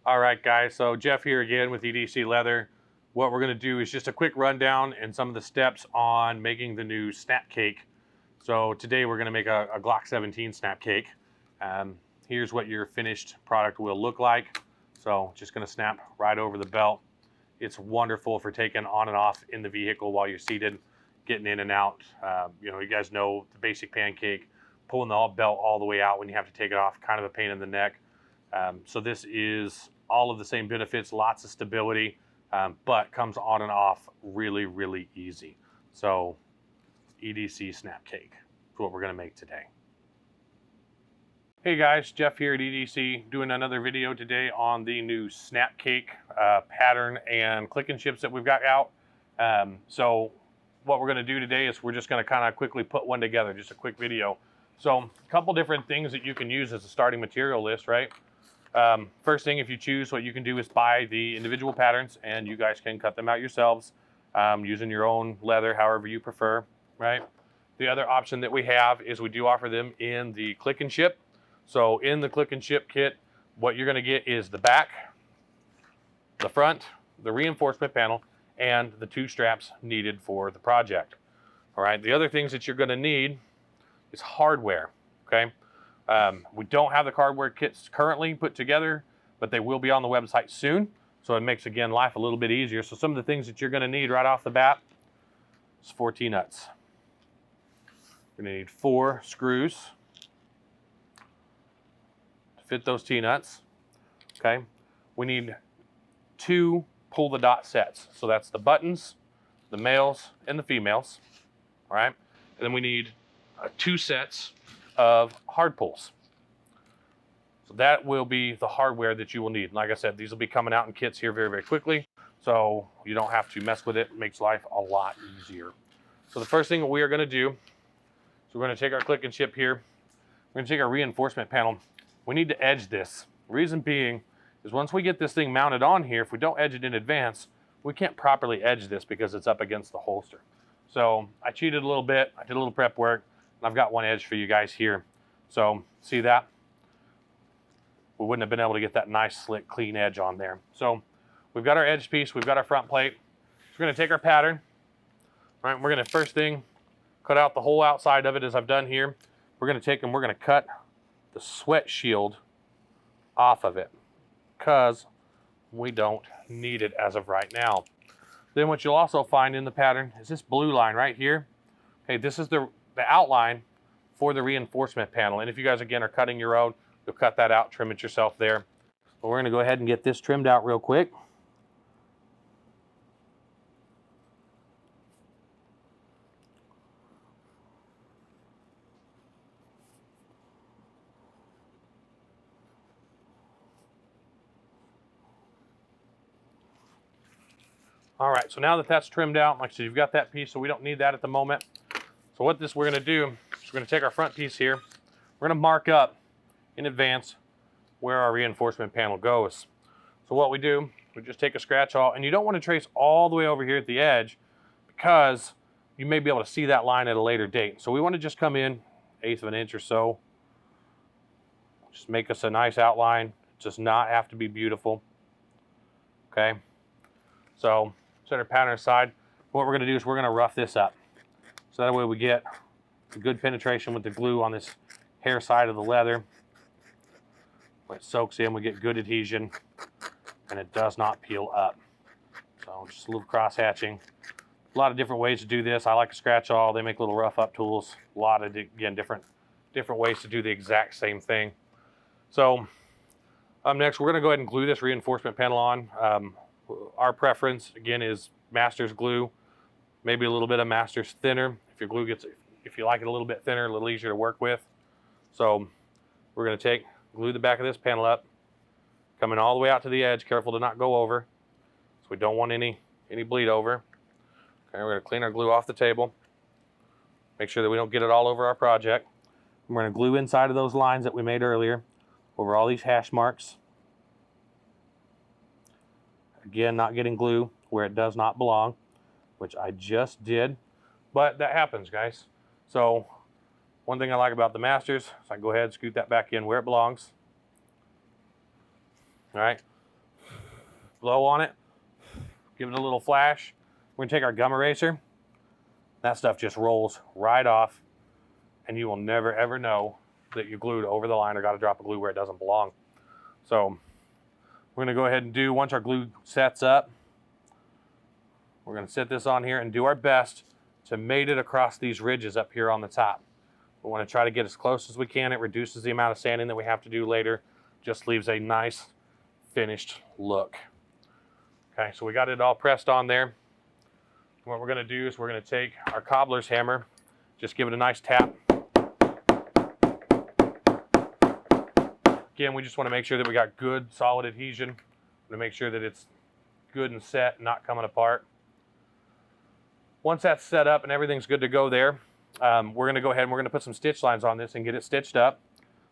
All right, guys, so Jeff here again with EDC Leather. What we're gonna do is just a quick rundown and some of the steps on making the new SnapCake. So today we're gonna make a Glock 17 SnapCake. Here's what your finished product will look like. So just gonna snap right over the belt. It's wonderful for taking on and off in the vehicle while you're seated, getting in and out. You guys know the basic pancake, pulling the belt all the way out when you have to take it off, kind of a pain in the neck. So this is all of the same benefits, lots of stability, but comes on and off really, really easy. So EDC SnapCake is what we're gonna make today. Hey guys, Jeff here at EDC doing another video today on the new SnapCake pattern and click and chips that we've got out. So what we're gonna do today is we're just gonna kind of quickly put one together, just a quick video. So a couple different things that you can use as a starting material list, right? First thing, if you choose, what you can do is buy the individual patterns and you guys can cut them out yourselves using your own leather, however you prefer, right? The other option that we have is we do offer them in the click and chip. So in the click and chip kit, what you're gonna get is the back, the front, the reinforcement panel, and the two straps needed for the project. All right, the other things that you're gonna need is hardware, okay? We don't have the hardware kits currently put together, but they will be on the website soon. So it makes, again, life a little bit easier. So some of the things that you're gonna need right off the bat is 4 T-nuts. You're gonna need 4 screws to fit those T-nuts, okay? We need 2 pull the dot sets. So that's the buttons, the males and the females, all right? And then we need 2 sets of hard pulls. So that will be the hardware that you will need. Like I said, these will be coming out in kits here very, very quickly. So you don't have to mess with it. It makes life a lot easier. So the first thing that we are gonna do, so we're gonna take our click and chip here. We're gonna take our reinforcement panel. We need to edge this. Reason being is once we get this thing mounted on here, if we don't edge it in advance, we can't properly edge this because it's up against the holster. So I cheated a little bit. I did a little prep work. I've got one edge for you guys here. So see that? We wouldn't have been able to get that nice, slick, clean edge on there. So we've got our edge piece, we've got our front plate. So we're gonna take our pattern. All right, we're gonna first thing, cut out the whole outside of it as I've done here. We're gonna take and we're gonna cut the sweat shield off of it because we don't need it as of right now. Then what you'll also find in the pattern is this blue line right here. Okay, this is the outline for the reinforcement panel. And if you guys, again, are cutting your own, you'll cut that out, trim it yourself there. But we're gonna go ahead and get this trimmed out real quick. All right, so now that that's trimmed out, like I said, you've got that piece, so we don't need that at the moment. So what we're gonna do is we're gonna take our front piece here. We're gonna mark up in advance where our reinforcement panel goes. So what we do, we just take a scratch awl, and you don't wanna trace all the way over here at the edge because you may be able to see that line at a later date. So we wanna just come in 1/8 of an inch or so. Just make us a nice outline. It does not have to be beautiful, okay? So set our pattern aside. What we're gonna do is we're gonna rough this up. So that way we get a good penetration with the glue on this hair side of the leather. When it soaks in, we get good adhesion and it does not peel up. So just a little cross hatching. A lot of different ways to do this. I like a scratch awl. They make little rough up tools. A lot of, again, different ways to do the exact same thing. So next, we're gonna go ahead and glue this reinforcement panel on. Our preference, again, is Master's glue. Maybe a little bit of Master's thinner. If you like it a little bit thinner, a little easier to work with. So we're gonna glue the back of this panel up, coming all the way out to the edge, careful to not go over. So we don't want any bleed over. Okay, we're gonna clean our glue off the table. Make sure that we don't get it all over our project. We're gonna glue inside of those lines that we made earlier, over all these hash marks. Again, not getting glue where it does not belong, which I just did, but that happens, guys. So one thing I like about the Masters is I can go ahead and scoot that back in where it belongs. All right, blow on it, give it a little flash. We're gonna take our gum eraser. That stuff just rolls right off, and you will never ever know that you glued over the line or got a drop of glue where it doesn't belong. So we're gonna go ahead and do, once our glue sets up, we're gonna set this on here and do our best to mate it across these ridges up here on the top. We wanna try to get as close as we can. It reduces the amount of sanding that we have to do later, just leaves a nice finished look. Okay, so we got it all pressed on there. What we're gonna do is we're gonna take our cobbler's hammer, just give it a nice tap. Again, we just wanna make sure that we got good solid adhesion. To make sure that it's good and set, not coming apart. Once that's set up and everything's good to go there, we're gonna go ahead and we're gonna put some stitch lines on this and get it stitched up.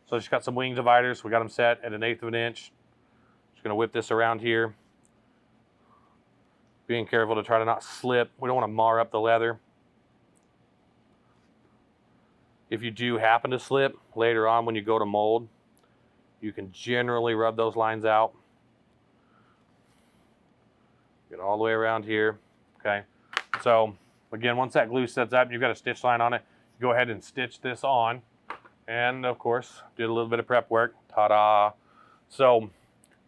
So just got some wing dividers. We got them set at 1/8 of an inch. Just gonna whip this around here. Being careful to try to not slip. We don't wanna mar up the leather. If you do happen to slip later on when you go to mold, you can generally rub those lines out. Get all the way around here, okay? So again, once that glue sets up, you've got a stitch line on it, go ahead and stitch this on. And of course, did a little bit of prep work, ta-da. So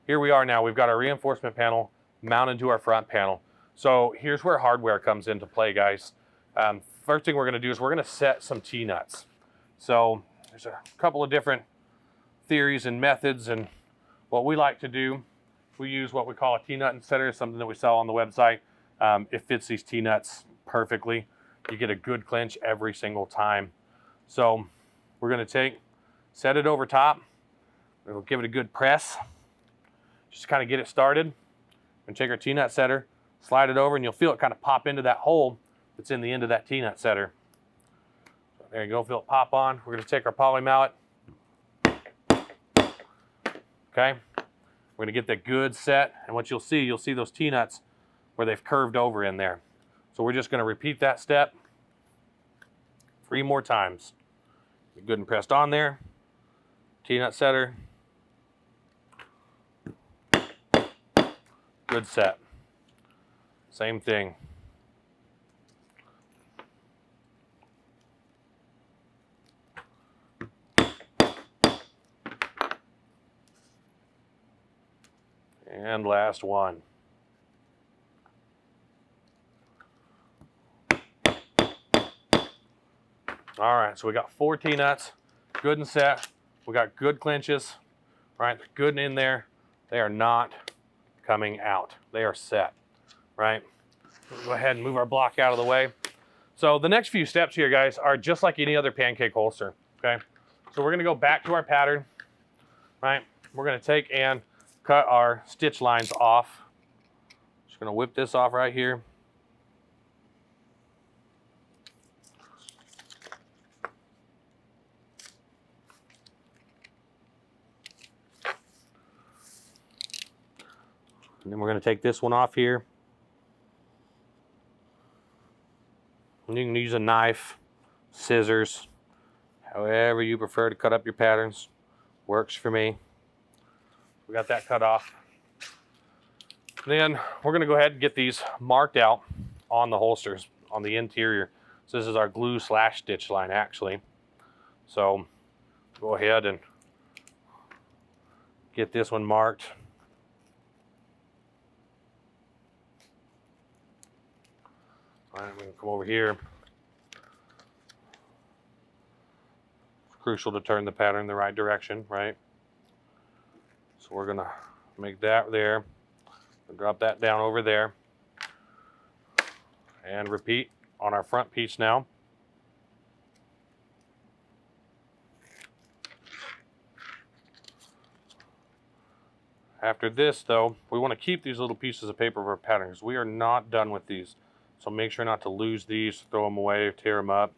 here we are now, we've got our reinforcement panel mounted to our front panel. So here's where hardware comes into play, guys. First thing we're gonna do is we're gonna set some T-nuts. So there's a couple of different theories and methods, and what we like to do, we use what we call a T-nut setter, something that we sell on the website. It fits these T-nuts perfectly. You get a good clinch every single time. So we're gonna set it over top. We'll give it a good press, just to kind of get it started. And take our T-nut setter, slide it over, and you'll feel it kind of pop into that hole that's in the end of that T-nut setter. So there you go, feel it pop on. We're gonna take our poly mallet. Okay, we're gonna get that good set, and what you'll see those T-nuts where they've curved over in there. So we're just gonna repeat that step 3 more times. Get good and pressed on there. T-nut setter. Good set. Same thing. And last one. All right, so we got 4 T-nuts, good and set. We got good clinches, right? They're good and in there. They are not coming out. They are set, right? We'll go ahead and move our block out of the way. So the next few steps here, guys, are just like any other pancake holster, okay? So we're gonna go back to our pattern, right? We're gonna take and cut our stitch lines off. Just gonna whip this off right here. And then we're gonna take this one off here. And you can use a knife, scissors, however you prefer to cut up your patterns. Works for me. We got that cut off. Then we're gonna go ahead and get these marked out on the holsters, on the interior. So this is our glue / stitch line actually. So go ahead and get this one marked. All right, we can come over here. It's crucial to turn the pattern the right direction, right? So we're gonna make that there. We'll drop that down over there. And repeat on our front piece now. After this though, we wanna keep these little pieces of paper of our pattern because we are not done with these. So make sure not to lose these, throw them away, tear them up,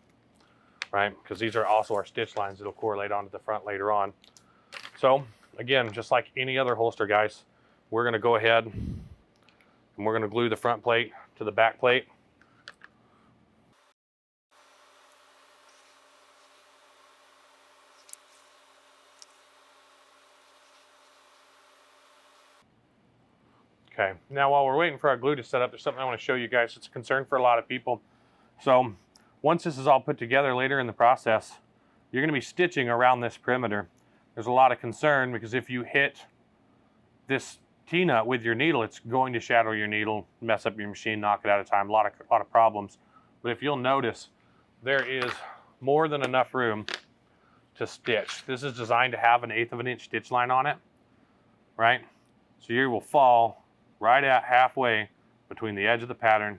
right? Because these are also our stitch lines that'll correlate onto the front later on. So again, just like any other holster, guys, we're gonna go ahead and we're gonna glue the front plate to the back plate. Okay, now while we're waiting for our glue to set up, there's something I want to show you guys. It's a concern for a lot of people. So once this is all put together later in the process, you're going to be stitching around this perimeter. There's a lot of concern because if you hit this T-nut with your needle, it's going to shatter your needle, mess up your machine, knock it out of time, a lot of problems. But if you'll notice, there is more than enough room to stitch. This is designed to have an 1/8 of an inch stitch line on it, right? So you will fall right at halfway between the edge of the pattern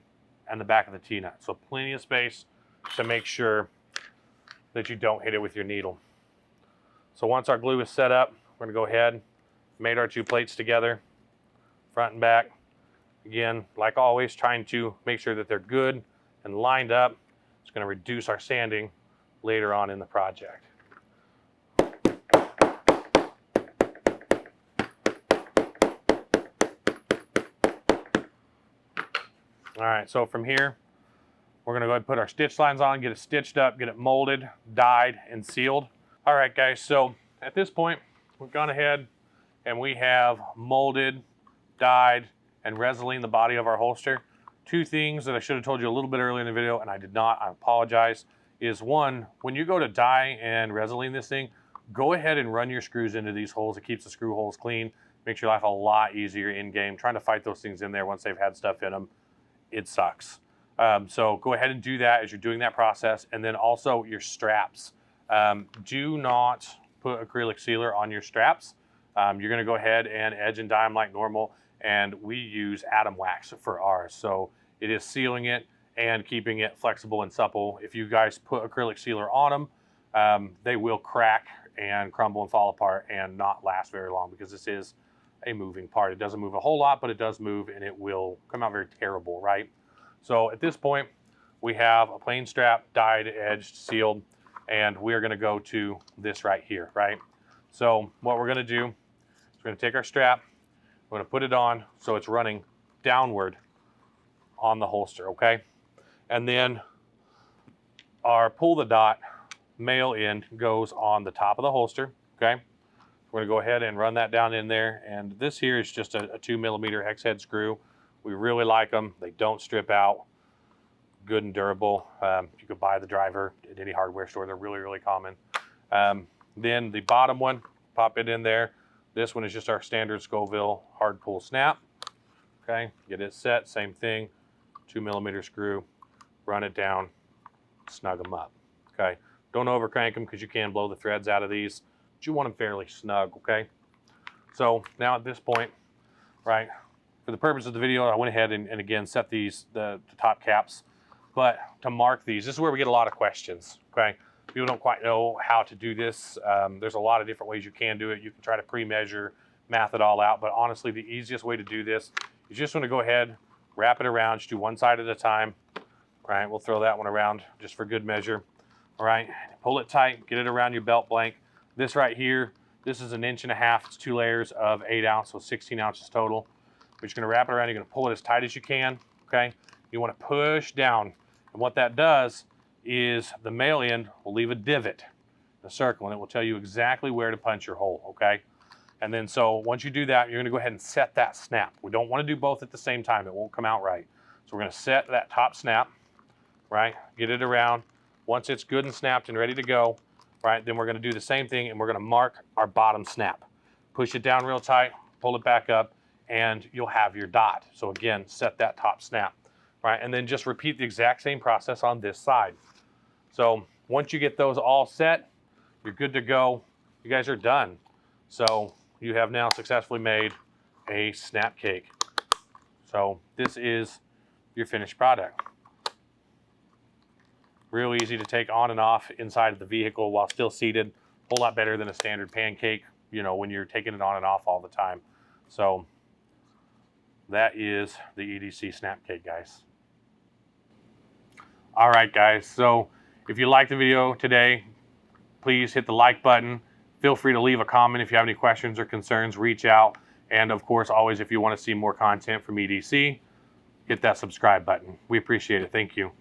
and the back of the T-nut. So plenty of space to make sure that you don't hit it with your needle. So once our glue is set up, we're going to go ahead, made our 2 plates together, front and back. Again, like always, trying to make sure that they're good and lined up. It's going to reduce our sanding later on in the project. All right, so from here, we're gonna go ahead and put our stitch lines on, get it stitched up, get it molded, dyed, and sealed. All right, guys, so at this point, we've gone ahead and we have molded, dyed, and resined the body of our holster. 2 things that I should have told you a little bit earlier in the video, and I did not, I apologize, is 1, when you go to dye and resin this thing, go ahead and run your screws into these holes. It keeps the screw holes clean, makes your life a lot easier in game. Trying to fight those things in there once they've had stuff in them, it sucks. So go ahead and do that as you're doing that process. And then also your straps. Do not put acrylic sealer on your straps. You're gonna go ahead and edge and dye them like normal. And we use Atom Wax for ours. So it is sealing it and keeping it flexible and supple. If you guys put acrylic sealer on them, they will crack and crumble and fall apart and not last very long because this is a moving part. It doesn't move a whole lot, but it does move and it will come out very terrible, right? So at this point, we have a plain strap, dyed, edged, sealed, and we're gonna go to this right here, right? So what we're gonna do is we're gonna take our strap, we're gonna put it on so it's running downward on the holster, okay? And then our pull the dot male end goes on the top of the holster, okay? We're gonna go ahead and run that down in there. And this here is just a 2mm hex head screw. We really like them. They don't strip out. Good and durable. You could buy the driver at any hardware store. They're really, really common. Then the bottom one, pop it in there. This one is just our standard Scoville hard pull snap. Okay, get it set, same thing. 2mm screw, run it down, snug them up. Okay, don't over crank them because you can blow the threads out of these. But you want them fairly snug, okay? So now at this point, right, for the purpose of the video, I went ahead and again set these, the top caps. But to mark these, this is where we get a lot of questions, okay? People don't quite know how to do this. There's a lot of different ways you can do it. You can try to pre-measure, math it all out. But honestly, the easiest way to do this, you just want to go ahead, wrap it around, just do one side at a time. All right, we'll throw that one around just for good measure. All right, pull it tight, get it around your belt blank. This right here, this is 1.5 inches. It's 2 layers of 8 ounce, so 16 ounces total. We're just gonna wrap it around. You're gonna pull it as tight as you can, okay? You wanna push down. And what that does is the male end will leave a divot, a circle, and it will tell you exactly where to punch your hole, okay? And then so once you do that, you're gonna go ahead and set that snap. We don't wanna do both at the same time. It won't come out right. So we're gonna set that top snap, right? Get it around. Once it's good and snapped and ready to go, right, then we're gonna do the same thing and we're gonna mark our bottom snap. Push it down real tight, pull it back up, and you'll have your dot. So again, set that top snap, right? And then just repeat the exact same process on this side. So once you get those all set, you're good to go. You guys are done. So you have now successfully made a SnapCake. So this is your finished product. Real easy to take on and off inside of the vehicle while still seated. A whole lot better than a standard pancake, you know, when you're taking it on and off all the time. So that is the EDC SnapCake, guys. All right, guys. So if you liked the video today, please hit the like button. Feel free to leave a comment if you have any questions or concerns, reach out. And of course, always, if you want to see more content from EDC, hit that subscribe button. We appreciate it. Thank you.